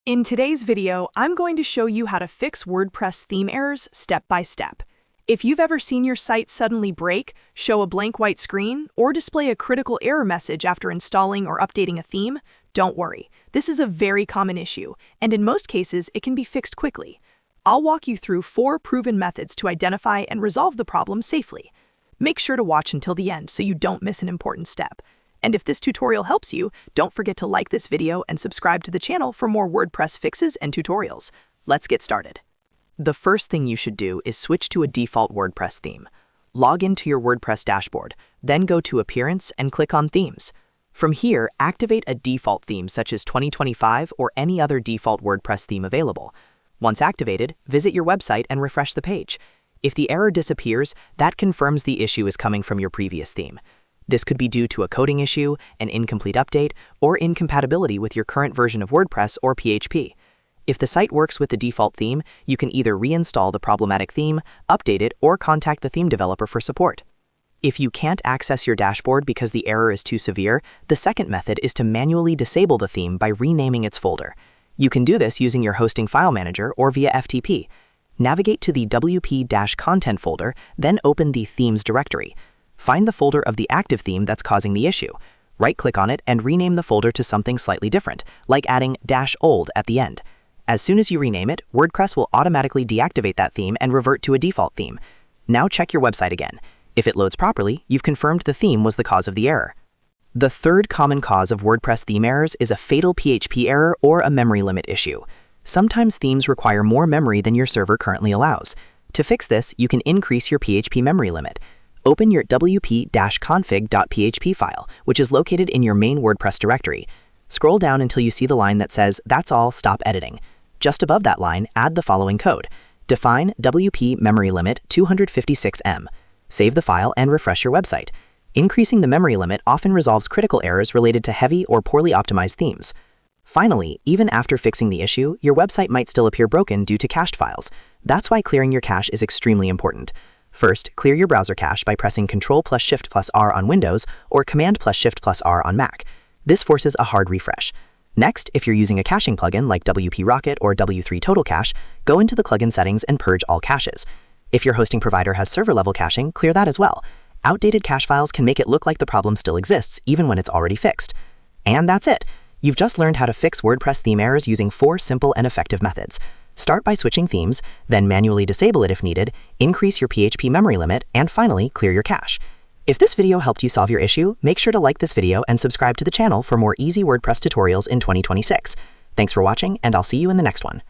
In today's video, I'm going to show you how to fix WordPress theme errors step by step. If you've ever seen your site suddenly break, show a blank white screen, or display a critical error message after installing or updating a theme, don't worry. This is a very common issue, and in most cases, it can be fixed quickly. I'll walk you through 4 proven methods to identify and resolve the problem safely. Make sure to watch until the end so you don't miss an important step. And if this tutorial helps you, don't forget to like this video and subscribe to the channel for more WordPress fixes and tutorials. Let's get started. The first thing you should do is switch to a default WordPress theme. Log into your WordPress dashboard, then go to Appearance and click on Themes. From here, activate a default theme such as 2025 or any other default WordPress theme available. Once activated, visit your website and refresh the page. If the error disappears, that confirms the issue is coming from your previous theme. This could be due to a coding issue, an incomplete update, or incompatibility with your current version of WordPress or PHP. If the site works with the default theme, you can either reinstall the problematic theme, update it, or contact the theme developer for support. If you can't access your dashboard because the error is too severe, the second method is to manually disable the theme by renaming its folder. You can do this using your hosting file manager or via FTP. Navigate to the WP-content folder, then open the Themes directory. Find the folder of the active theme that's causing the issue. Right-click on it and rename the folder to something slightly different, like adding -old at the end. As soon as you rename it, WordPress will automatically deactivate that theme and revert to a default theme. Now check your website again. If it loads properly, you've confirmed the theme was the cause of the error. The third common cause of WordPress theme errors is a fatal PHP error or a memory limit issue. Sometimes themes require more memory than your server currently allows. To fix this, you can increase your PHP memory limit. Open your wp-config.php file, which is located in your main WordPress directory. Scroll down until you see the line that says, "That's all, stop editing." Just above that line, add the following code. Define WP memory limit 256 M. Save the file and refresh your website. Increasing the memory limit often resolves critical errors related to heavy or poorly optimized themes. Finally, even after fixing the issue, your website might still appear broken due to cached files. That's why clearing your cache is extremely important. First, clear your browser cache by pressing Ctrl+Shift+R on Windows or Command+Shift+R on Mac. This forces a hard refresh. Next, if you're using a caching plugin like WP Rocket or W3 Total Cache, go into the plugin settings and purge all caches. If your hosting provider has server-level caching, clear that as well. Outdated cache files can make it look like the problem still exists, even when it's already fixed. And that's it. You've just learned how to fix WordPress theme errors using 4 simple and effective methods. Start by switching themes, then manually disable it if needed, increase your PHP memory limit, and finally, clear your cache. If this video helped you solve your issue, make sure to like this video and subscribe to the channel for more easy WordPress tutorials in 2026. Thanks for watching, and I'll see you in the next one.